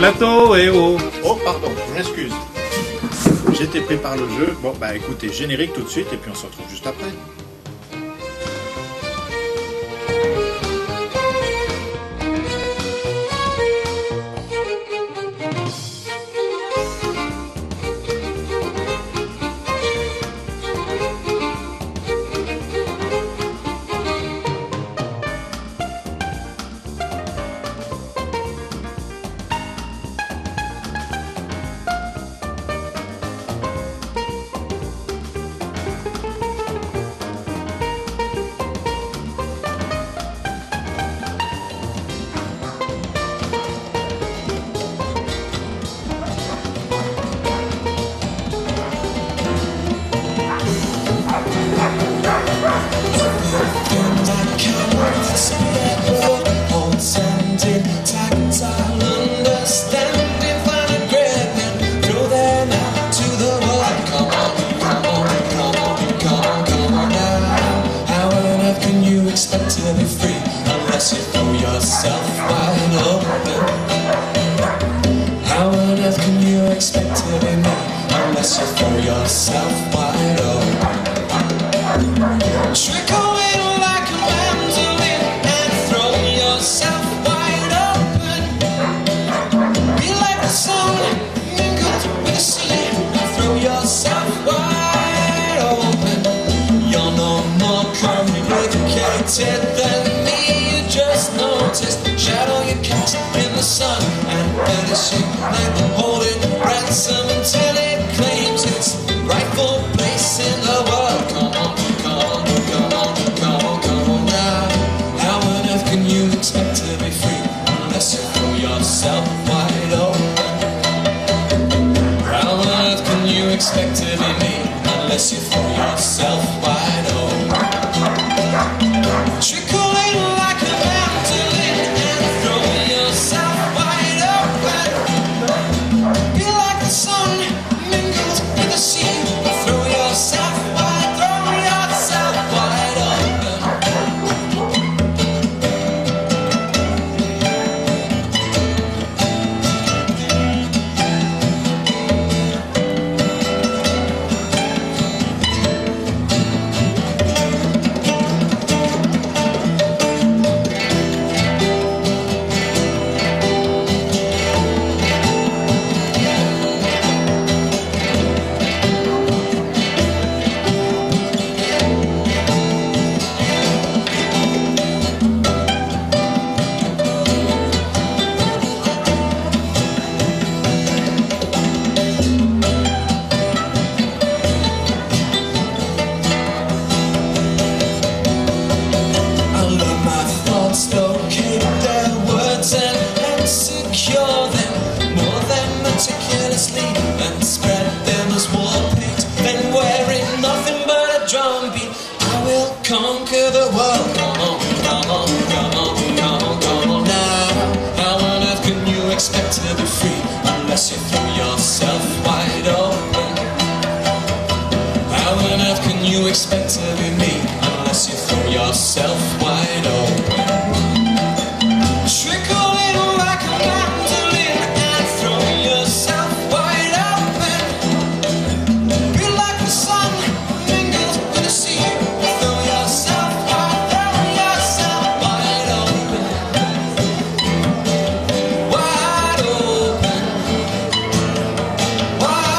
Plateau, et oh. Oh, pardon, je m'excuse. J'étais pris par le jeu. Bon, bah écoutez, générique tout de suite et puis on se retrouve juste après. Than me, you just noticed shadow you cast in the sun and vanishing like holding ransom until it claims its rightful place in the world. Come on, come on, come on, come on, come on now. How on earth can you expect to be free unless you throw yourself wide open? How on earth can you expect to be me unless you throw yourself wide open? Trickling like a mandolin and throw yourself wide open. Be like the sun mingled with the sea. Throw yourself wide open. Locate their words and secure them more than meticulously and spread them as war paint. Then wearing nothing but a drum beat, I will conquer the world. Come on, come on, come on, come on, come on now. How on earth can you expect to be free unless you throw yourself wide open? How on earth can you expect to be me unless you throw yourself wide open? Trickling like a mandolin and throw yourself wide open. Be like the sun mingled with the sea. Throw yourself wide open. Wide open. Wide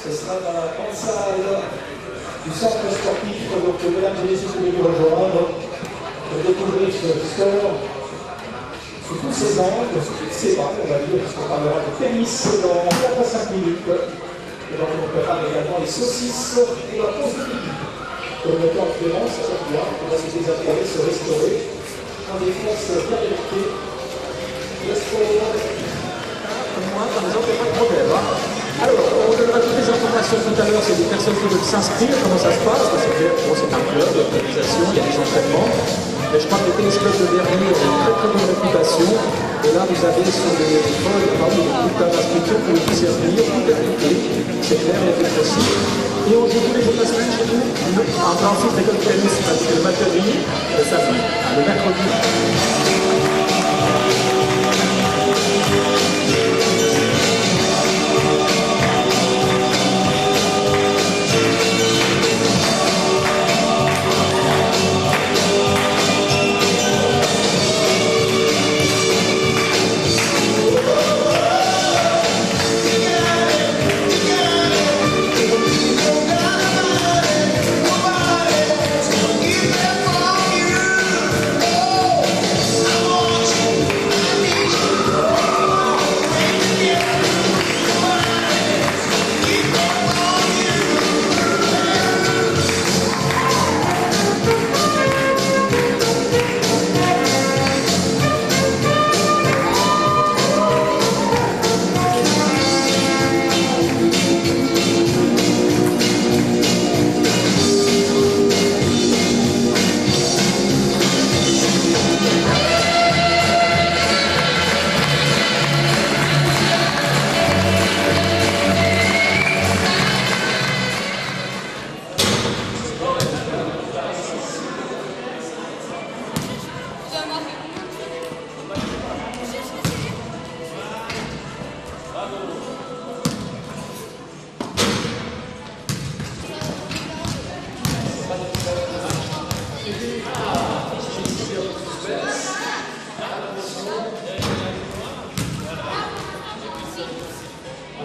Ce sera dans la grande salle du centre sportif. Donc, mesdames et messieurs, vous nous rejoindre pour découvrir ce score sous tous ses angles, sous toutes ses barres, on va dire, parce qu'on parlera de tennis dans 4 à 5 minutes. Et donc, on prépare également les saucisses et la pause de midi. Comme le temps Clément, ça va bien, on va se désintégrer, se restaurer. En défense bien électrique. Laisse-moi comme moi, par exemple, il n'y a pas de problème. Alors, on donnera toutes les informations. question tout à l'heure, c'est des personnes qui veulent s'inscrire, comment ça se passe? Parce que c'est un club d'organisation, il y a des entraînements. Mais je crois que le tennis club de Berry a une très très bonne réputation. Et là, vous avez sur les feuilles, des bulletins d'inscription pour vous servir, tout est appliqué. C'est clair et c'est précis. Et on joue tous les jours de la semaine chez nous. Ensuite, l'école de tennis, le matériel, le samedi, le mercredi.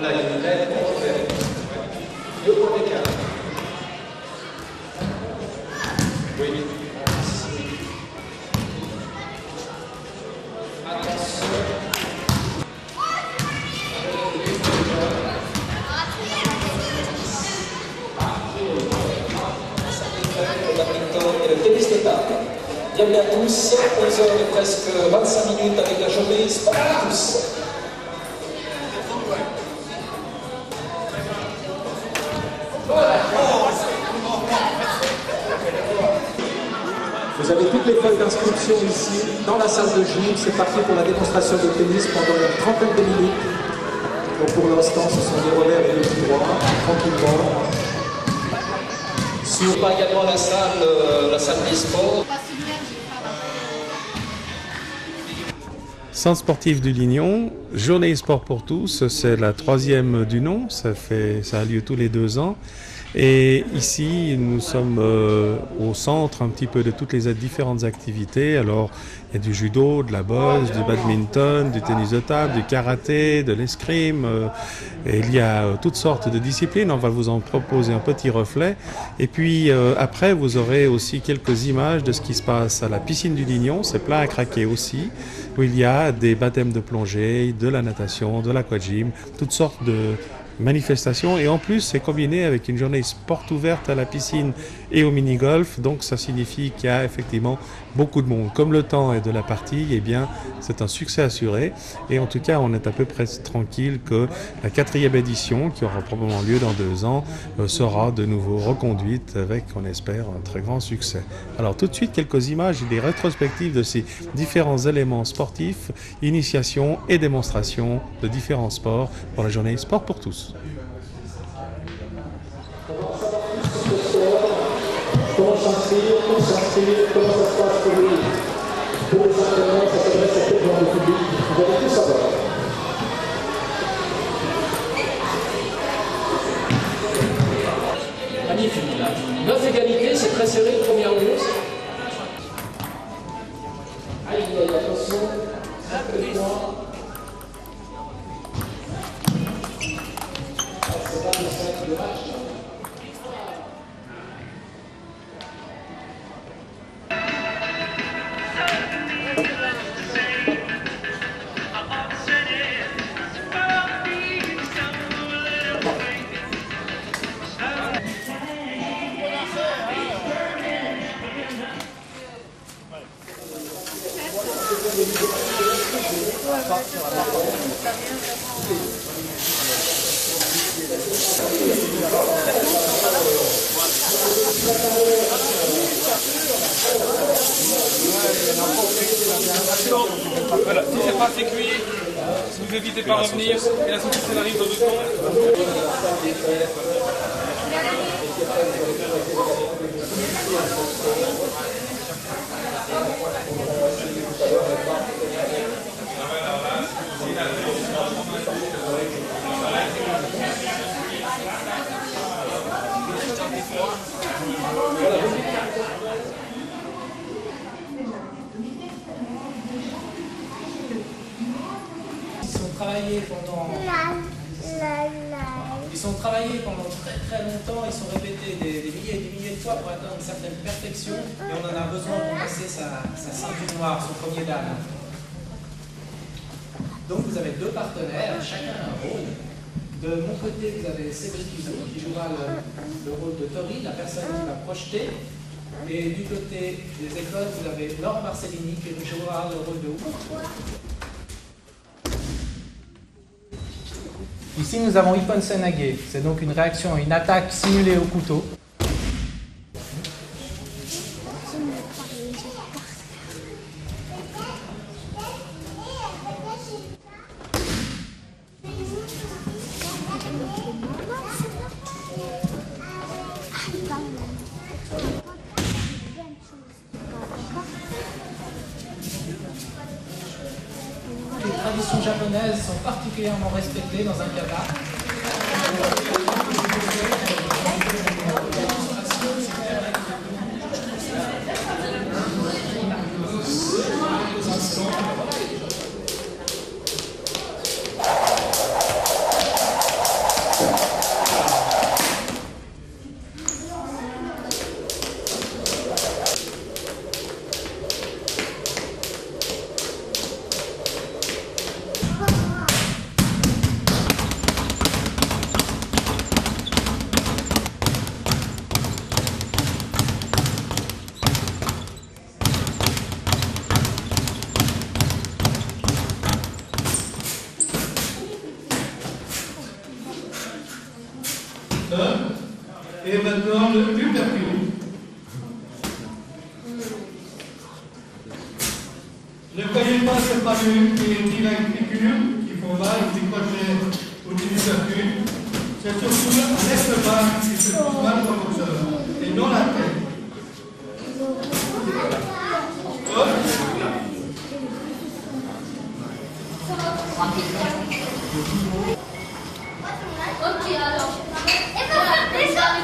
Là, il y a une lettre pour faire 2 points d'écart. Oui. Attention. Le badminton et le tennis de table. Bienvenue à tous, 11h et presque 25 minutes avec la journée Sport pour tous. Vous avez toutes les feuilles d'inscription ici, dans la salle de gym. C'est parti pour la démonstration de tennis pendant une trentaine de minutes. Donc pour l'instant, ce sont des revers et des petits droits, tranquillement. Sur pas également la salle des sports. Centre sportif du Lignon, journée sport pour tous, c'est la 3e du nom, ça a lieu tous les 2 ans. Et ici, nous sommes au centre un petit peu de toutes les différentes activités. Alors, il y a du judo, de la boxe, du badminton, du tennis de table, du karaté, de l'escrime. Et il y a toutes sortes de disciplines. On va vous en proposer un petit reflet. Et puis, après, vous aurez aussi quelques images de ce qui se passe à la piscine du Lignon. C'est plein à craquer aussi, où il y a des baptêmes de plongée, de la natation, de l'aquagym, toutes sortes de manifestation, et en plus c'est combiné avec une journée sport ouverte à la piscine et au mini-golf, donc ça signifie qu'il y a effectivement beaucoup de monde. Comme le temps est de la partie, eh bien c'est un succès assuré, et en tout cas on est à peu près tranquille que la 4e édition, qui aura probablement lieu dans 2 ans, sera de nouveau reconduite avec, on espère, un très grand succès. Alors tout de suite quelques images et des rétrospectives de ces différents éléments sportifs, initiation et démonstration de différents sports pour la journée sport pour tous. Comment s'inscrire, où s'inscrire, comment ça se passe pour les entraînements, ça s'adresse à quel genre de public, vous allez tout savoir. Magnifique, là. 9 égalités, c'est très serré, première 11. Allez, attention, un peu de temps. C'est pas le 5 de match. Voilà, si c'est pas assez cuit, vous n'hésitez pas à revenir et la saucisse elle arrive dans 2 secondes. Ils sont travaillés pendant très longtemps, ils sont répétés des milliers et des milliers de fois pour atteindre une certaine perfection et on en a besoin pour passer sa ceinture noire, son premier dan. Donc vous avez 2 partenaires, chacun un rôle. De mon côté, vous avez Cédric Izou qui jouera le rôle de Tori, la personne qui va projeter. Et du côté des écoles, vous avez Laure Marcellini qui jouera le rôle de Hugo. Ici, nous avons Ippon Senage. C'est donc une réaction, une attaque simulée au couteau. Les traditions japonaises sont particulièrement respectées dans un kata. Et maintenant le uppercut. Ne croyez pas que ce n'est pas lui qui tire avec piqûre, qui faut mal, qui crochet au du uppercut. C'est surtout un estomac qui se trouve mal comme ça, et non la tête. Hop. Ok, alors. Et pour faire plus d'accord.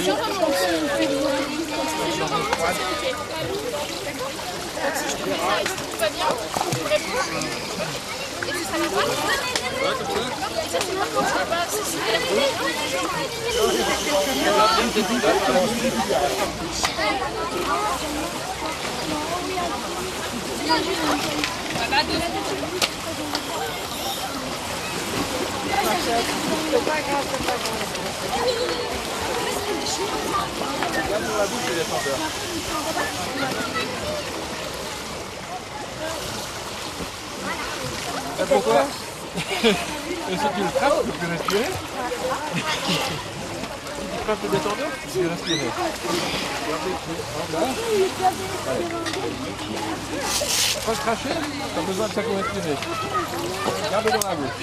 Je remonte. Je remonte, c'est ok. D'accord. Si je te dis ça et si tout va bien, tu réponds. Et si ça va pas, et ça c'est maintenant, ça va pas, c'est super. C'est pas grave, c'est pas grave. Regarde dans la bouche des défenseurs. Et pourquoi? Et si tu le frappes, tu peux respirer. un peu détendu, puis respirez. Gardez en bas. Pas cracher, t'as besoin de ça pour respirer. Gardez dans la bouche.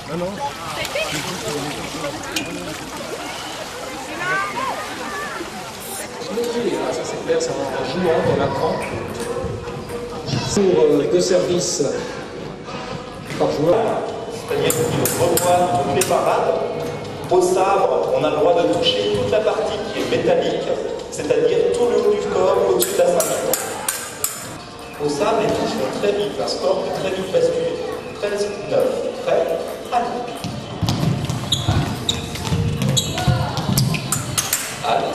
Non, non. Ça c'est clair, c'est en jouant qu'on apprend. Pour 2 services par joueur. C'est-à-dire qu'il revoit toutes les parades. Au sabre, on a le droit de toucher toute la partie qui est métallique, c'est-à-dire tout le haut du corps au-dessus de la ceinture. Au sabre, les touches vont très vite, un score peut très vite basculer. 13, 9, prêt, allez. Allez.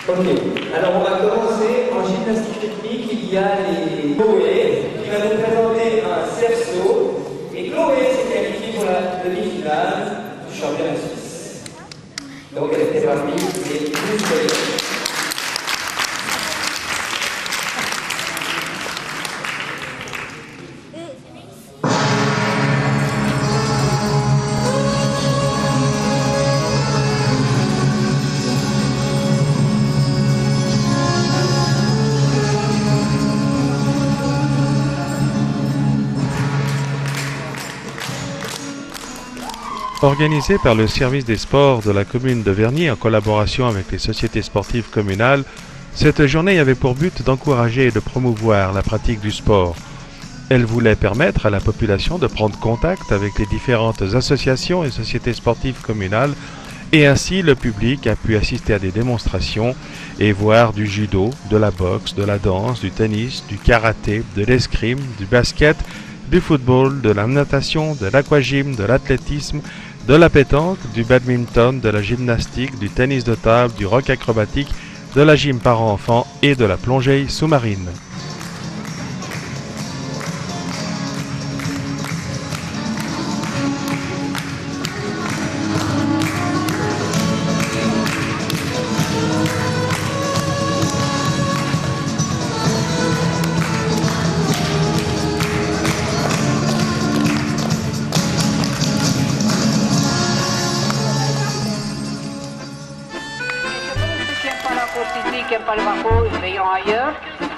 Ok, alors on va commencer en gymnastique technique. Il y a les Chloé qui va nous présenter un cerceau. Et Chloé s'est qualifiée pour la demi-finale du championnat suisse. Donc elle était parmi les plus collées. Organisée par le service des sports de la commune de Vernier en collaboration avec les sociétés sportives communales, cette journée avait pour but d'encourager et de promouvoir la pratique du sport. Elle voulait permettre à la population de prendre contact avec les différentes associations et sociétés sportives communales et ainsi le public a pu assister à des démonstrations et voir du judo, de la boxe, de la danse, du tennis, du karaté, de l'escrime, du basket, du football, de la natation, de l'aquagym, de l'athlétisme, de la pétanque, du badminton, de la gymnastique, du tennis de table, du rock acrobatique, de la gym parents-enfants et de la plongée sous-marine. Qui n'aiment pas le Marco, ils veilleront ailleurs.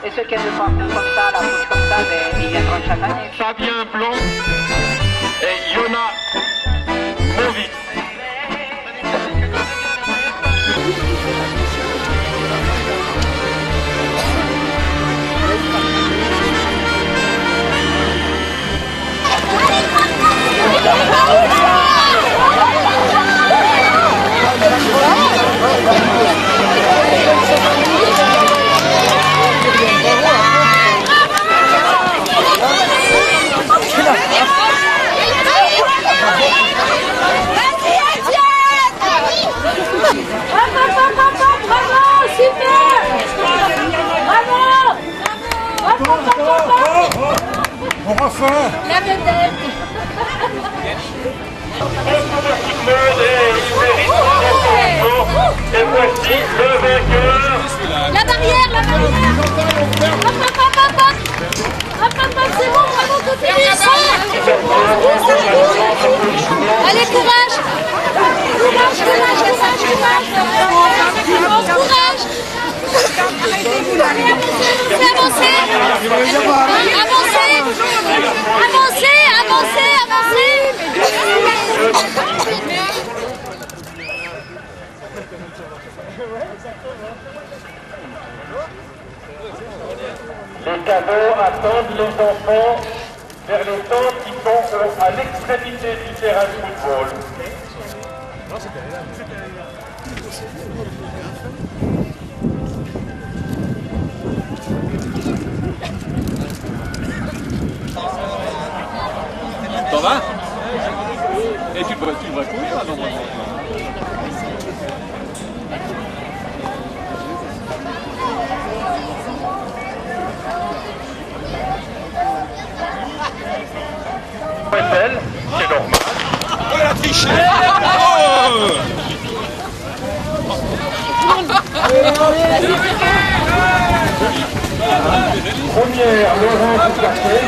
Et ceux qui aiment le parcours comme ça, la pousse comme ça, ben, ils viendront chaque année. Fabien Blanc et Yona Movic. Thank you. Allez, courage. Courage, courage, courage, courage. Courage. Avancez. Avancez. Avancez, avancez, avancez. Les cadeaux attendent les enfants vers les tentes qui sont à l'extrémité du terrain de football. T'en vas? Et tu devrais courir là, normalement. C'est normal. Oh la triche! Première, Laurent Ducartet.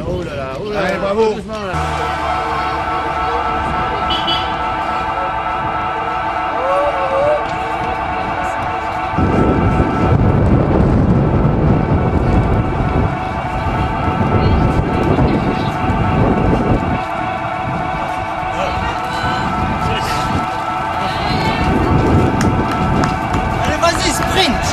Oh là là, oh là là. Allez, bravo. Allez, vas-y, sprint.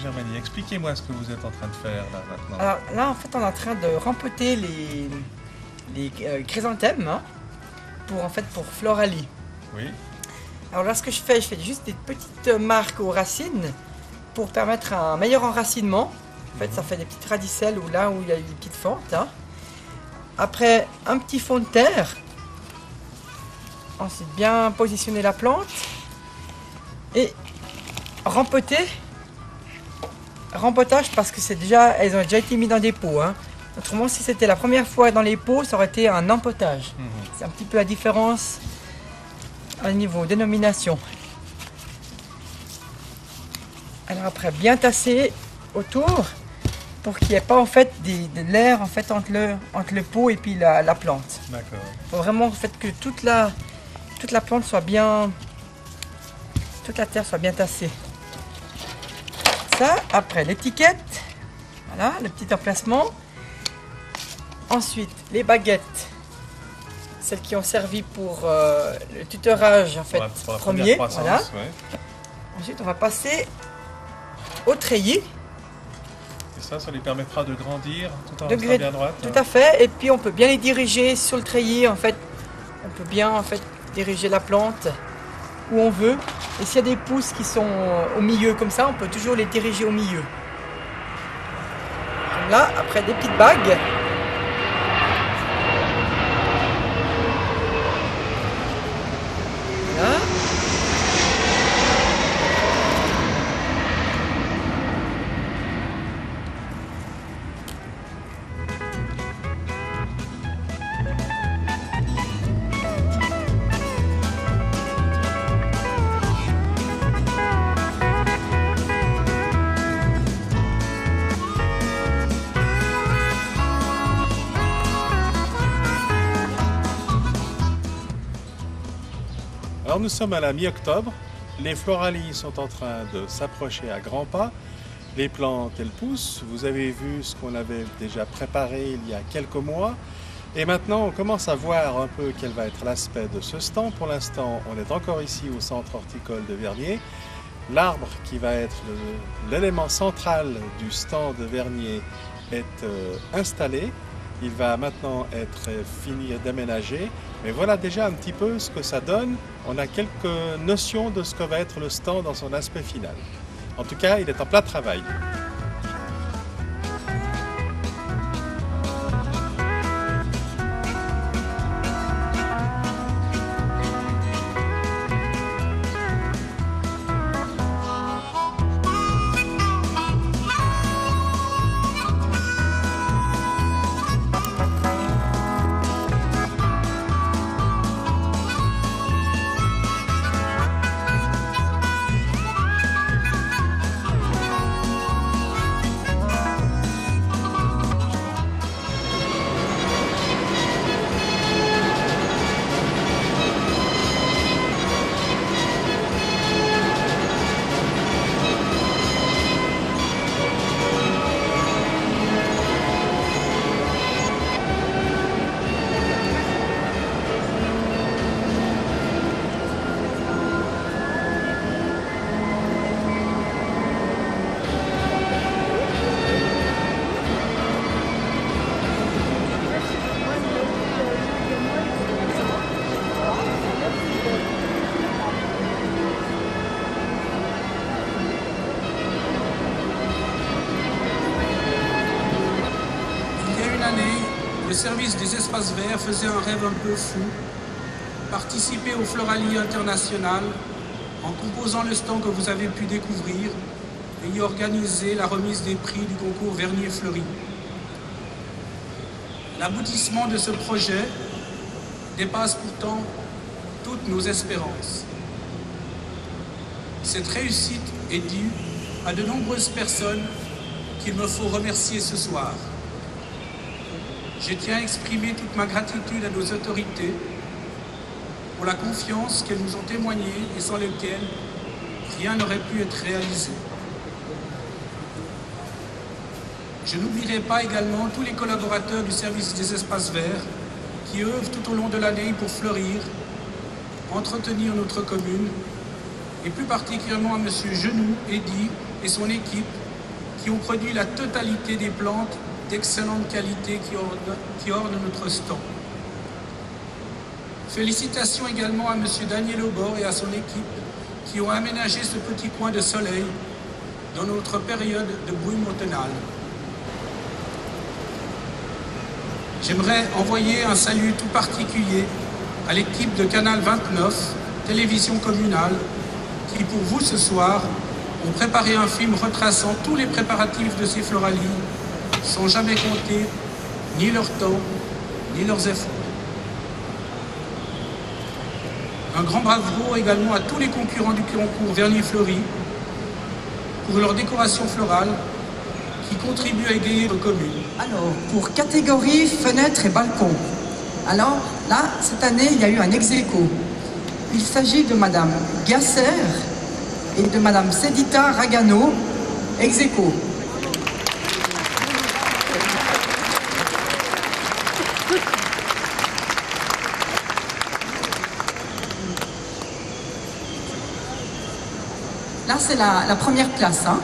Germani, expliquez-moi ce que vous êtes en train de faire là maintenant. Alors là, en fait, on est en train de rempoter les chrysanthèmes hein, pour Floralie. Oui. Alors là, ce que je fais juste des petites marques aux racines pour permettre un meilleur enracinement. En fait, ça fait des petites radicelles où là où il y a des petites fentes. Hein. Après, un petit fond de terre. Ensuite, bien positionner la plante. Et rempotage parce que elles ont déjà été mises dans des pots. Hein. Autrement, si c'était la première fois dans les pots, ça aurait été un empotage. C'est un petit peu la différence au niveau dénomination. Alors après, bien tasser autour pour qu'il n'y ait pas en fait de l'air en fait entre le pot et puis la plante. D'accord. Il faut vraiment en fait que toute la plante soit bien, toute la terre soit bien tassée. Ça, après l'étiquette, voilà, le petit emplacement. Ensuite, les baguettes, celles qui ont servi pour le tutorage en fait pour la premier. Voilà. Ouais. Ensuite, on va passer au treillis. Et ça lui permettra de grandir tout en restant bien droite. Tout à fait. Et puis, on peut bien les diriger sur le treillis. En fait, on peut bien en fait diriger la plante où on veut. Et s'il y a des pousses qui sont au milieu comme ça, on peut toujours les diriger au milieu. Comme là, après des petites bagues. Voilà. Alors nous sommes à la mi-octobre, les floralies sont en train de s'approcher à grands pas, les plantes elles poussent, vous avez vu ce qu'on avait déjà préparé il y a quelques mois et maintenant on commence à voir un peu quel va être l'aspect de ce stand. Pour l'instant on est encore ici au centre horticole de Vernier, l'arbre qui va être l'élément central du stand de Vernier est installé. Il va maintenant être fini d'aménager, mais voilà déjà un petit peu ce que ça donne. On a quelques notions de ce que va être le stand dans son aspect final. En tout cas, il est en plein travail. Le service des espaces verts faisait un rêve un peu fou, participer au Floralie International en composant le stand que vous avez pu découvrir et y organiser la remise des prix du concours Vernier Fleuri. L'aboutissement de ce projet dépasse pourtant toutes nos espérances. Cette réussite est due à de nombreuses personnes qu'il me faut remercier ce soir. Je tiens à exprimer toute ma gratitude à nos autorités pour la confiance qu'elles nous ont témoignée et sans lesquelles rien n'aurait pu être réalisé. Je n'oublierai pas également tous les collaborateurs du service des espaces verts qui œuvrent tout au long de l'année pour fleurir, entretenir notre commune et plus particulièrement à M. Genoux, Eddy et son équipe qui ont produit la totalité des plantes d'excellente qualité qui ornent notre stand. Félicitations également à M. Daniel Aubord et à son équipe qui ont aménagé ce petit coin de soleil dans notre période de brume automnale. J'aimerais envoyer un salut tout particulier à l'équipe de Canal 29, télévision communale, qui pour vous ce soir ont préparé un film retraçant tous les préparatifs de ces floralies, sans jamais compter ni leur temps, ni leurs efforts. Un grand bravo également à tous les concurrents du concours Vernis Fleuri pour leur décoration florale qui contribue à égayer nos communes. Alors, pour catégorie fenêtres et balcons, alors là, cette année, il y a eu un ex-aequo. Il s'agit de Madame Gasser et de Madame Sedita Ragano, ex-aequo. Là, c'est la première place. Hein.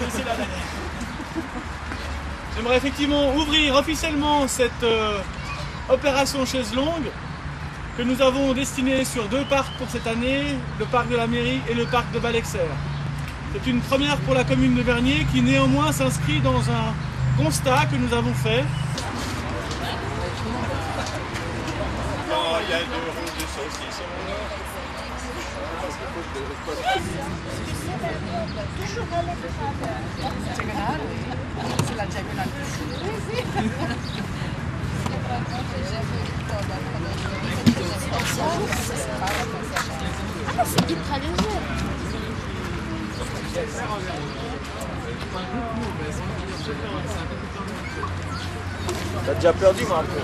C'est la dernière. J'aimerais effectivement ouvrir officiellement cette opération chaise longue que nous avons destinée sur 2 parcs pour cette année, le parc de la mairie et le parc de Balexer. C'est une première pour la commune de Vernier qui néanmoins s'inscrit dans un constat que nous avons fait. Oh, il y a 2 roues de saucisson. C'est la diagonale. Ah, c'est ultra léger. T'as déjà perdu, moi, un peu.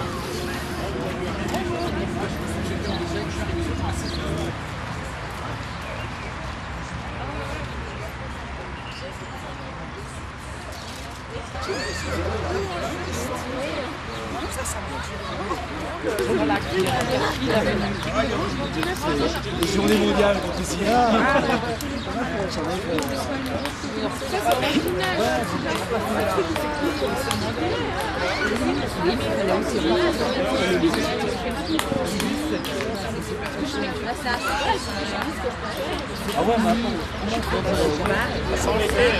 Journée mondiale contre le sida. Ah ouais, mais attends. Sans les faits,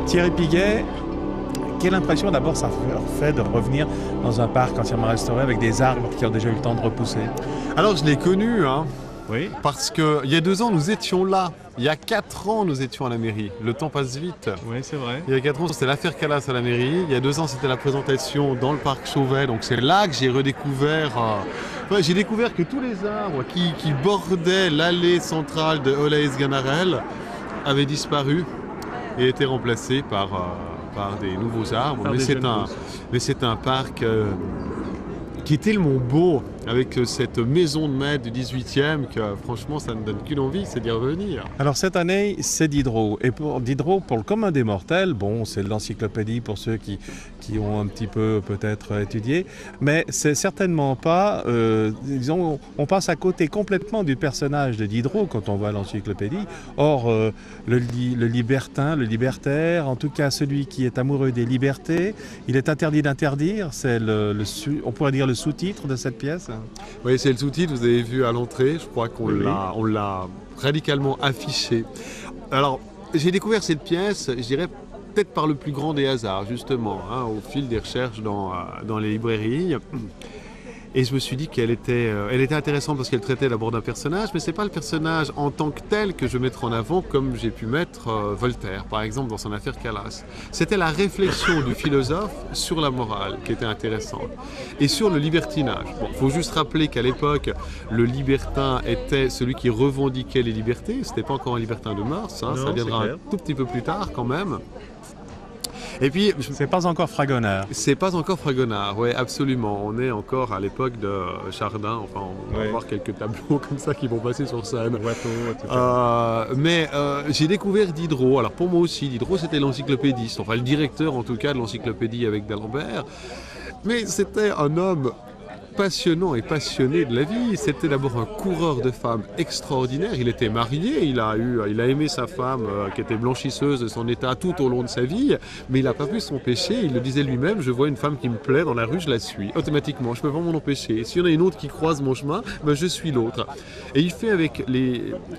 Thierry Piguet, quelle impression d'abord ça fait de revenir dans un parc entièrement restauré avec des arbres qui ont déjà eu le temps de repousser? Alors je l'ai connu, hein, oui. Parce qu'il y a 2 ans nous étions là. Il y a 4 ans nous étions à la mairie. Le temps passe vite. Oui, c'est vrai. Il y a 4 ans c'était l'affaire Calas à la mairie. Il y a 2 ans c'était la présentation dans le parc Chauvet. Donc c'est là que j'ai redécouvert... j'ai découvert que tous les arbres qui bordaient l'allée centrale de Olaïs Ganarelle avaient disparu et étaient remplacés par des nouveaux arbres. Mais c'est un parc qui est tellement beau, avec cette maison de maître du 18e, que franchement ça ne donne qu'une envie, c'est d'y revenir. Alors cette année, c'est Diderot. Et pour Diderot, pour le commun des mortels, bon, c'est l'encyclopédie pour ceux qui ont un petit peu peut-être étudié, mais c'est certainement pas, disons, on passe à côté complètement du personnage de Diderot quand on voit l'encyclopédie. Or, le libertin, le libertaire, en tout cas celui qui est amoureux des libertés, il est interdit d'interdire, c'est on pourrait dire le sous-titre de cette pièce. Oui, c'est le sous-titre, vous avez vu à l'entrée, je crois qu'on l'a radicalement affiché. Alors, j'ai découvert cette pièce, je dirais, peut-être par le plus grand des hasards, justement, hein, au fil des recherches dans les librairies. Et je me suis dit qu'elle était intéressante parce qu'elle traitait d'abord d'un personnage, mais ce n'est pas le personnage en tant que tel que je mettrai en avant comme j'ai pu mettre Voltaire, par exemple, dans son affaire Calas. C'était la réflexion du philosophe sur la morale qui était intéressante. Et sur le libertinage. Bon, faut juste rappeler qu'à l'époque, le libertin était celui qui revendiquait les libertés. Ce n'était pas encore un libertin de mœurs, hein, ça viendra un tout petit peu plus tard quand même. Et puis, c'est pas encore Fragonard. C'est pas encore Fragonard, oui, absolument. On est encore à l'époque de Chardin. Enfin, on va voir quelques tableaux comme ça qui vont passer sur scène. Mais j'ai découvert Diderot. Alors pour moi aussi, Diderot c'était l'encyclopédiste, enfin le directeur en tout cas de l'encyclopédie avec d'Alembert. Mais c'était un homme passionnant et passionné de la vie. C'était d'abord un coureur de femmes extraordinaire. Il était marié, il a aimé sa femme qui était blanchisseuse de son état tout au long de sa vie, mais il n'a pas pu s'empêcher. Il le disait lui-même, je vois une femme qui me plaît dans la rue, je la suis automatiquement, je ne peux pas m'en empêcher. S'il y en a une autre qui croise mon chemin, ben je suis l'autre. Et il fait avec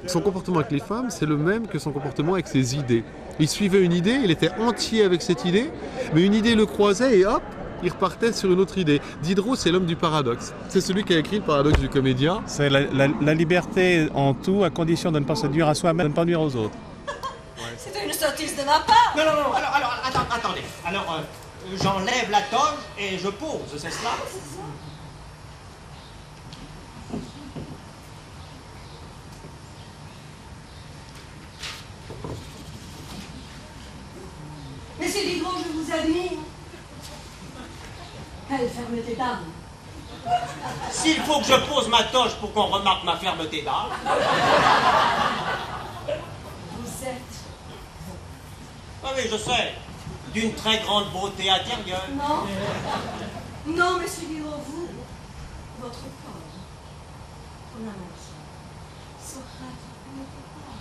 son comportement avec les femmes, c'est le même que son comportement avec ses idées. Il suivait une idée, il était entier avec cette idée, mais une idée le croisait et hop, il repartait sur une autre idée. Diderot, c'est l'homme du paradoxe. C'est celui qui a écrit le paradoxe du comédien. C'est la liberté en tout, à condition de ne pas se nuire à soi-même, de ne pas nuire aux autres. C'est une sottise de ma part. Non, alors, attendez. Alors, j'enlève la toge et je pose, c'est cela? Monsieur Diderot, je vous admire. Quelle fermeté d'âme. S'il faut que je pose ma toge pour qu'on remarque ma fermeté d'âme. Vous êtes... Ah oui, je sais. D'une très grande beauté intérieure. Non. Non, monsieur Diderot, vous, votre corps, ton amant, Socrate n'était pas.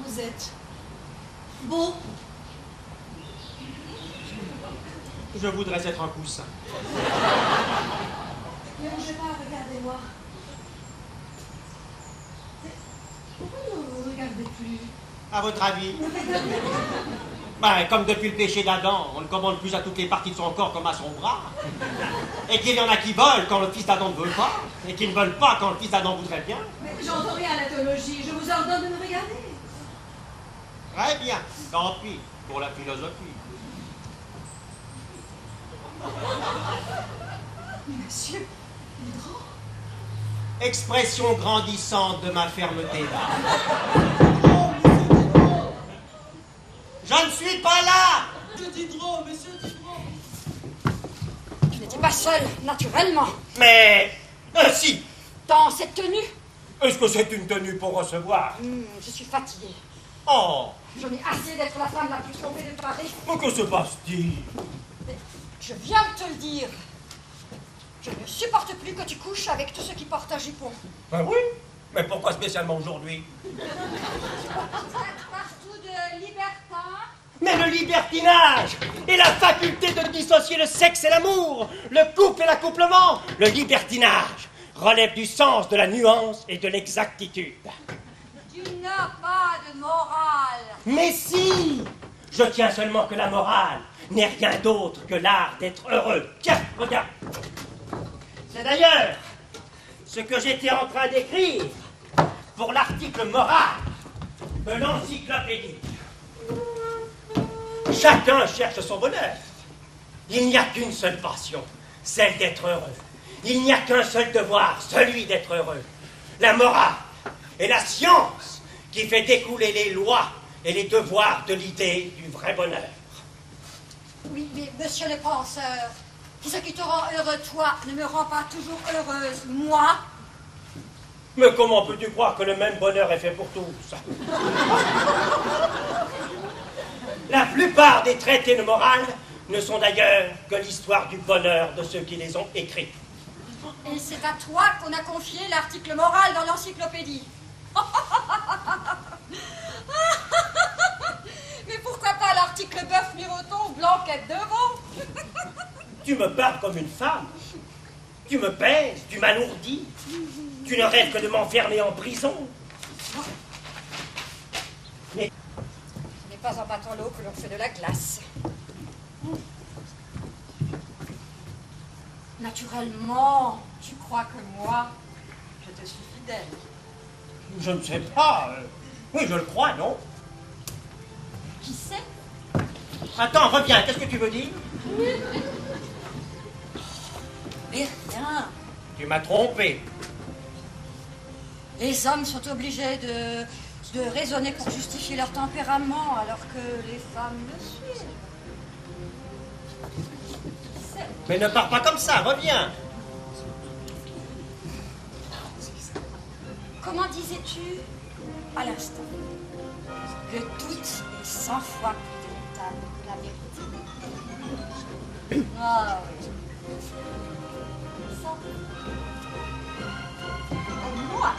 Vous êtes beau. Je voudrais être un coussin. Ne bougez pas, regardez-moi. Pourquoi ne vous regardez plus? À votre avis? Ben, comme depuis le péché d'Adam, on ne commande plus à toutes les parties de son corps comme à son bras. Et qu'il y en a qui veulent quand le fils d'Adam ne veut pas, et qui ne veulent pas quand le fils d'Adam voudrait bien. Mais j'entends rien à la théologie, je vous ordonne de me regarder. Très bien, tant pis pour la philosophie. Monsieur Diderot. Expression grandissante de ma fermeté d'âme. Je ne suis pas là! Monsieur Diderot. Tu n'étais pas seul, naturellement. Mais... si! Dans cette tenue. Est-ce que c'est une tenue pour recevoir? Je suis fatiguée. Oh! J'en ai assez d'être la femme la plus trompée de Paris. Mais que se passe-t-il? Je viens de te le dire. Je ne supporte plus que tu couches avec tous ceux qui portent un jupon. Ben oui, mais pourquoi spécialement aujourd'hui? Partout de libertin. Mais le libertinage et la faculté de dissocier le sexe et l'amour, le couple et l'accouplement, le libertinage relève du sens, de la nuance et de l'exactitude. Tu n'as pas de morale. Mais si! Je tiens seulement que la morale n'est rien d'autre que l'art d'être heureux. Tiens, regarde. C'est d'ailleurs ce que j'étais en train d'écrire pour l'article moral de l'encyclopédie. Chacun cherche son bonheur. Il n'y a qu'une seule passion, celle d'être heureux. Il n'y a qu'un seul devoir, celui d'être heureux. La morale est la science qui fait découler les lois et les devoirs de l'idée du vrai bonheur. Oui, mais monsieur le penseur, ce qui te rend heureux, toi, ne me rend pas toujours heureuse, moi. Mais comment peux-tu croire que le même bonheur est fait pour tous? La plupart des traités de morale ne sont d'ailleurs que l'histoire du bonheur de ceux qui les ont écrits. Et c'est à toi qu'on a confié l'article moral dans l'encyclopédie. Mais pourquoi pas l'article bœuf miroton ou blanquette de veau? Tu me parles comme une femme. Tu me pèses, tu m'alourdis. Tu ne rêves que de m'enfermer en prison. Mais... Ce n'est pas en battant l'eau que l'on fait de la glace. Naturellement, tu crois que moi, je te suis fidèle. Je ne sais pas. Oui, je le crois, non? Qui sait? Attends, reviens, qu'est-ce que tu veux dire? Mais rien. Tu m'as trompé. Les hommes sont obligés de raisonner pour justifier leur tempérament, alors que les femmes le suivent. Mais ne pars pas comme ça, reviens. Comment disais-tu à l'instant? Le doute est 100 fois plus délectable que la vérité. Ah oui. Ça. Moi.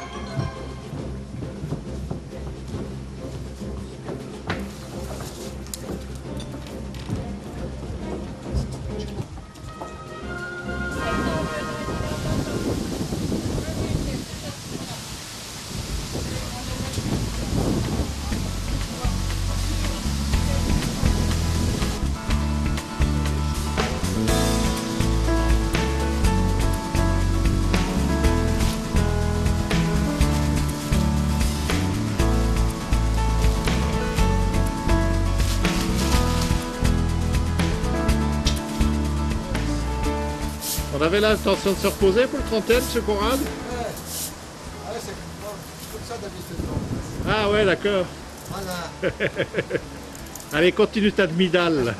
On avait l'intention de se reposer pour le 30e, M. Conrad? Ouais, c'est comme ça d'habitude. Ah ouais, d'accord. Voilà. Allez, continue ta demi-dalle.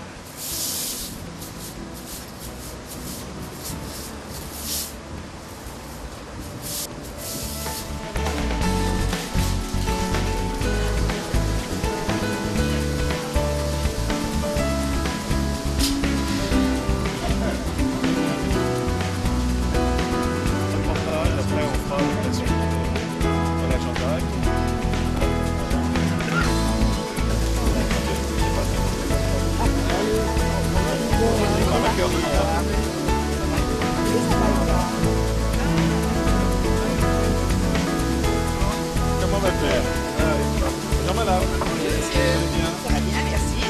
Comment va faire? Jean-Malin. Ça va bien, merci.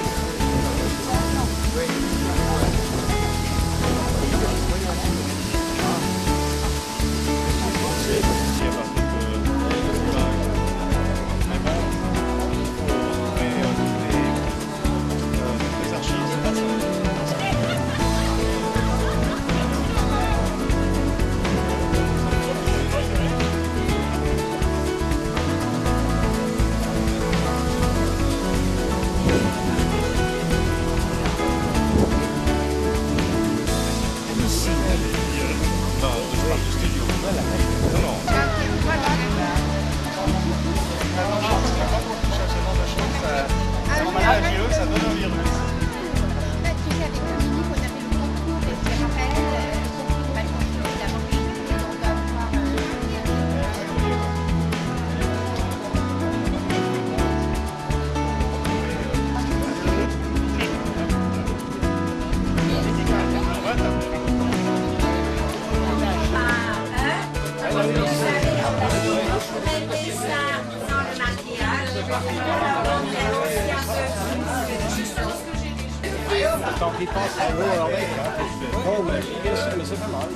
Ça donne un virus. Quand il pense à l'eau à l'oreille, oh oui, bien sûr, mais c'est pas mal.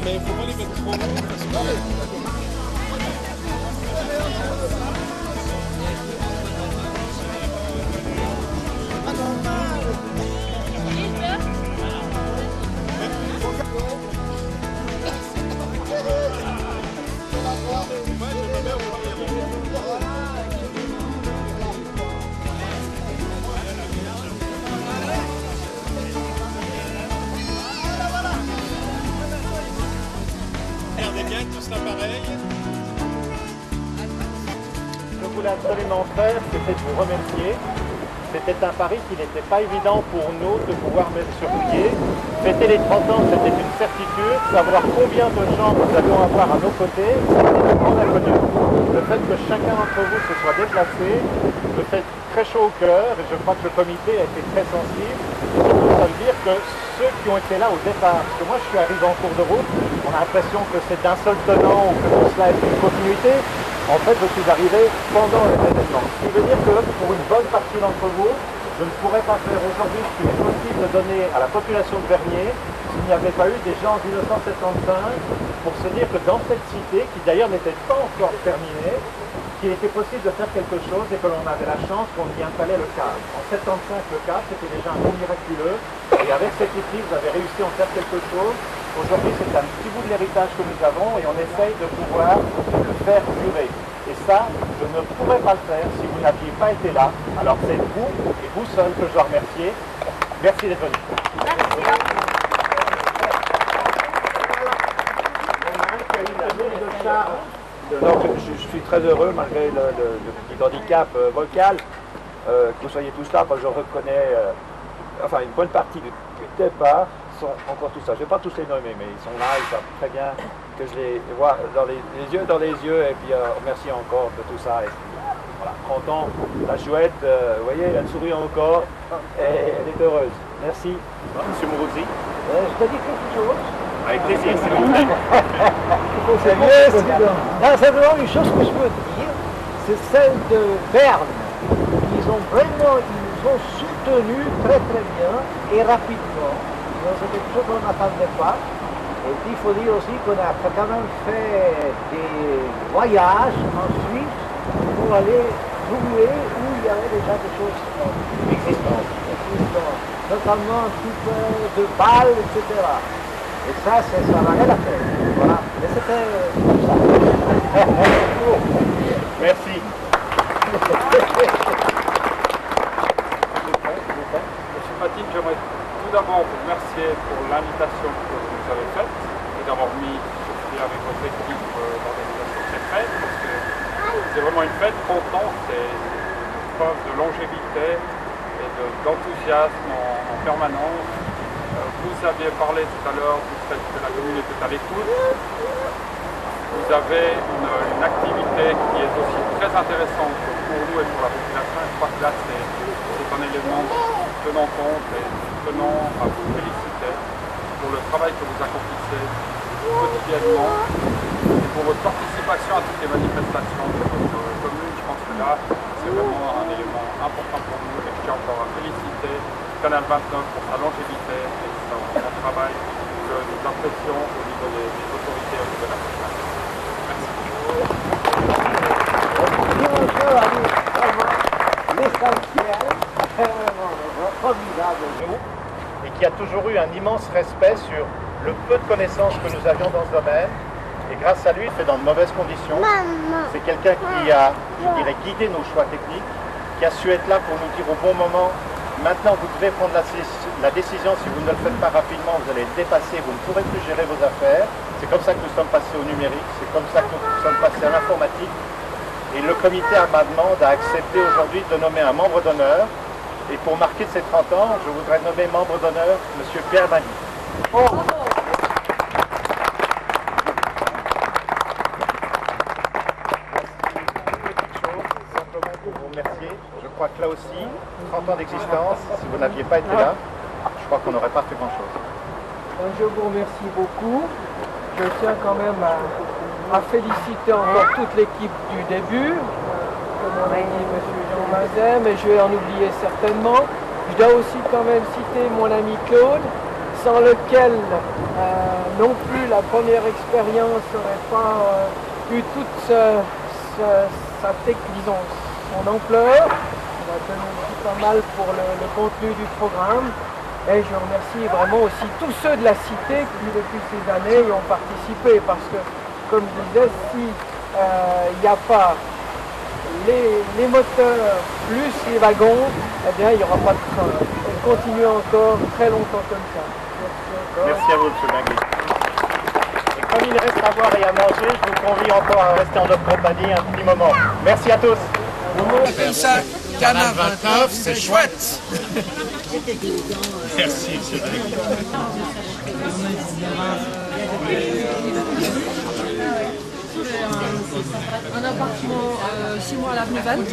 Mais il faut pas les mettre trop longs parce que... Regardez bien tous l'appareil. Je voulais absolument faire, c'était de vous remercier. C'était un pari qui n'était pas évident pour nous de pouvoir mettre sur pied. Fêter les 30 ans, c'était une certitude. Savoir combien de gens nous allons avoir à nos côtés, c'était une grande inconnue. Le fait que chacun d'entre vous se soit déplacé me fait très chaud au cœur et je crois que le comité a été très sensible. Surtout, ça veut dire que ceux qui ont été là au départ, parce que moi je suis arrivé en cours de route, on a l'impression que c'est d'un seul tenant ou que tout cela est une continuité. En fait, je suis arrivé pendant les événements. Ce qui veut dire que pour une bonne partie d'entre vous, Je ne pourrais pas faire aujourd'hui ce qu'il est possible de donner à la population de Vernier s'il n'y avait pas eu des gens en 1975 pour se dire que dans cette cité, qui d'ailleurs n'était pas encore terminée, qu'il était possible de faire quelque chose et que l'on avait la chance qu'on y installait le cadre. En 75, le cadre, c'était déjà un mot miraculeux. Et avec cette équipe, vous avez réussi à en faire quelque chose. Aujourd'hui, c'est un petit bout de l'héritage que nous avons et on essaye de pouvoir le faire durer. Et ça, je ne pourrais pas le faire si vous n'aviez pas été là. Alors c'est vous et vous seul que je dois remercier. Merci d'être venu. Donc, je suis très heureux, malgré le petit handicap vocal, que vous soyez tous là, parce que je reconnais, enfin une bonne partie du départ sont encore tous là. Je ne vais pas tous les nommer, mais ils sont là, ils savent très bien que je les vois dans les yeux dans les yeux, et puis merci encore de tout ça. Et puis, voilà, 30 ans, la chouette, vous voyez, elle sourit encore, et elle est heureuse. Merci. Monsieur Mourouzi. Je peux dire quelque chose? Avec plaisir, s'il vous plaît. Là, simplement une chose que je peux dire, c'est celle de Berne. Ils nous ont soutenus très très bien et rapidement. Donc c'est quelque chose qu'on n'attendait pas. Et puis il faut dire aussi qu'on a quand même fait des voyages en Suisse pour aller jouer où il y avait déjà des choses existantes. Notamment un petit peu de balles, etc. Et ça, ça n'a rien à faire. Voilà. Mais c'était comme ça. Merci. Monsieur Patine, j'aimerais tout d'abord vous remercier pour l'invitation que vous nous avez faite et d'avoir mis Sophie avec votre équipe d'organisation de cette fête, parce que c'est vraiment une fête. 30 ans, c'est une preuve de longévité et d'enthousiasme en permanence. Vous aviez parlé tout à l'heure du fait que la commune était à l'écoute. Vous avez une activité qui est aussi très intéressante pour nous et pour la population. Je crois que là, c'est un élément tenant compte et tenant à vous féliciter pour le travail que vous accomplissez quotidiennement et pour votre participation à toutes les manifestations de votre commune. Je pense que là, c'est vraiment un élément important pour nous et je tiens encore à féliciter Canal 29 pour sa longévité et son travail que nous apprécions au niveau des autorités au niveau de la population. Et qui a toujours eu un immense respect sur le peu de connaissances que nous avions dans ce domaine. Et grâce à lui, il fait dans de mauvaises conditions. C'est quelqu'un qui a, je dirais, guidé nos choix techniques, qui a su être là pour nous dire au bon moment: maintenant, vous devez prendre la décision. Si vous ne le faites pas rapidement, vous allez le dépasser, vous ne pourrez plus gérer vos affaires. C'est comme ça que nous sommes passés au numérique, c'est comme ça que nous sommes passés à l'informatique. Et le comité Amendement a accepté aujourd'hui de nommer un membre d'honneur. Et pour marquer ces 30 ans, je voudrais nommer membre d'honneur M. Pierre Magny. Je crois que là aussi, 30 ans d'existence, si vous n'aviez pas été là, je crois qu'on n'aurait pas fait grand-chose. Je vous remercie beaucoup. Je tiens quand même à féliciter encore toute l'équipe du début, comme on a dit M. Jean Mazet, mais je vais en oublier certainement. Je dois aussi quand même citer mon ami Claude, sans lequel non plus la première expérience n'aurait pas eu toute disons, son ampleur. On a donné aussi pas mal pour le contenu du programme. Et je remercie vraiment aussi tous ceux de la cité qui depuis ces années y ont participé, parce que, comme je disais, si il n'y a pas les moteurs plus les wagons, eh bien il n'y aura pas de train. On continue encore très longtemps comme ça. Merci à vous, M. Magui. Et comme il reste à boire et à manger, je vous convie encore à rester en notre compagnie un petit moment. Merci à tous. Ça, Canal 29, c'est chouette. Merci, M. Un appartement 6 mois à l'avenue Vente.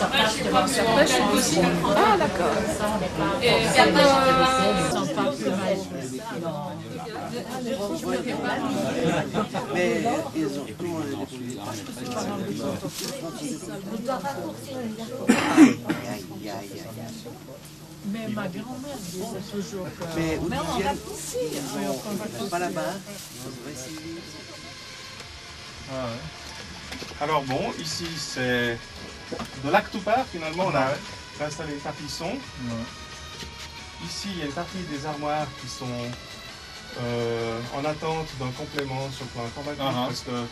Après, je suis possible. Ah, d'accord. Et Mais ils ont comment Mais ma grand-mère disait toujours que... Mais où on ils va viennent, ici. ils sont pas là-bas. Alors bon, ici c'est de lac tout part finalement, on a installé le tapisson. Ici il y a une partie des armoires qui sont en attente d'un complément sur le plan informatique parce que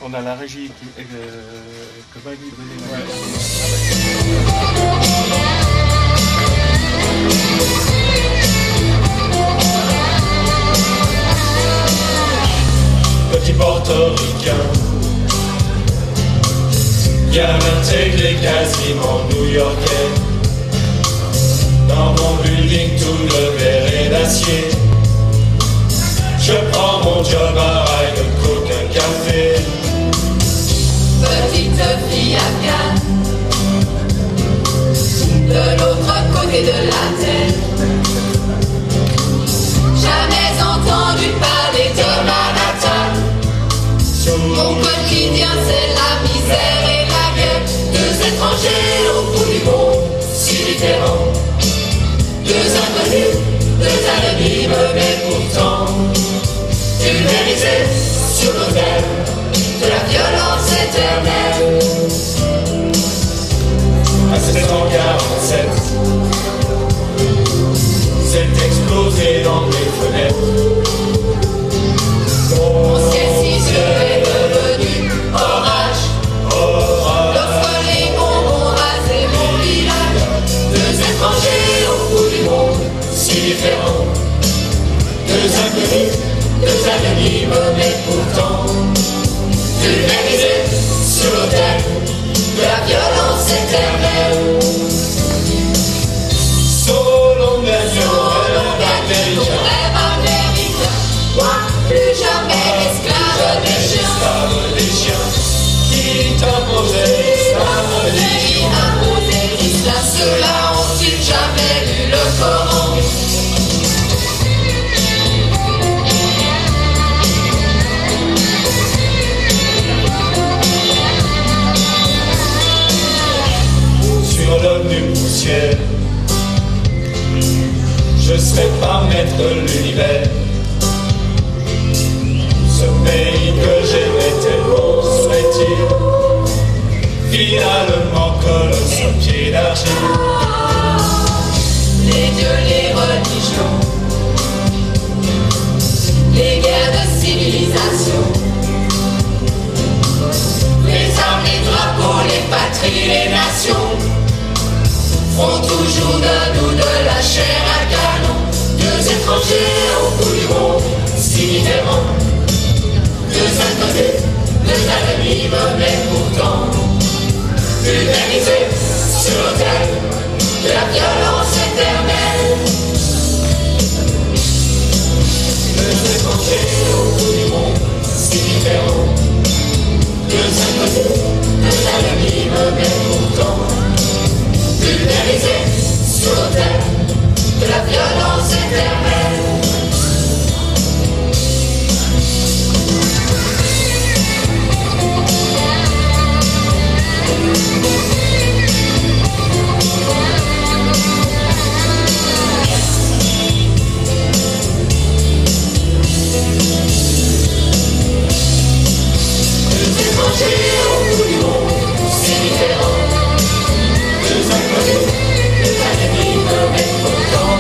on a la régie que Bagui donnait. Petit portoricain, bien intégré, quasiment new-yorkais. Dans mon building, tout le verre est d'acier. Je prends mon job à rail de coke, un café. Petite fille afghane, de l'autre côté de la terre. Jamais entendu parler de Manhattan. Mon quotidien c'est la misère et la guerre. Deux étrangers au bout du monde, si différents. Deux inconnus, deux ennemis, mais pourtant pulvérisés sur l'autel de la violence éternelle. À 747, c'est explosé dans mes fenêtres. Mon ciel ciselé est devenu orage. Le feu, les bonbons rasés mon village. Deux étrangers au bout du monde, si différents. Deux inconnus, deux ennemis, mais pourtant pulvérisés sur l'autel de la violence éternelle. Solo Medio, rêve américain. Moi, plus jamais esclave des chiens. Qui t'imposait l'islam? Qui imposé l'islam? Ceux-là ont-ils jamais lu le Coran? Sur l'homme du poussière, je serai pas maître de l'univers. Ce pays que j'aimais tellement serait-il finalement colosse au pied d'argile? Les dieux, les religions, les guerres de civilisation, les armes, les drapeaux, les patries, les nations font toujours de nous de la chair à canon. Deux étrangers au bout du monde, si différents. Deux inconnus, deux ennemis, mais pourtant pulvérisés sur l'autel de la violence éternelle. Deux étrangers au bout du monde, si différents. Deux inconnus, deux ennemis, mais pourtant pulvérisés sur l'autel de la violence éternelle. Deux étrangers au bout du monde, si différents. Deux inconnus, deux ennemis, mais pourtant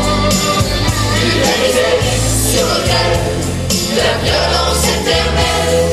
pulvérisés sur l'autel de la violence éternelle.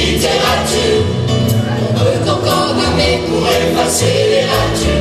littérature. On peut encore nommer pour effacer les ratures.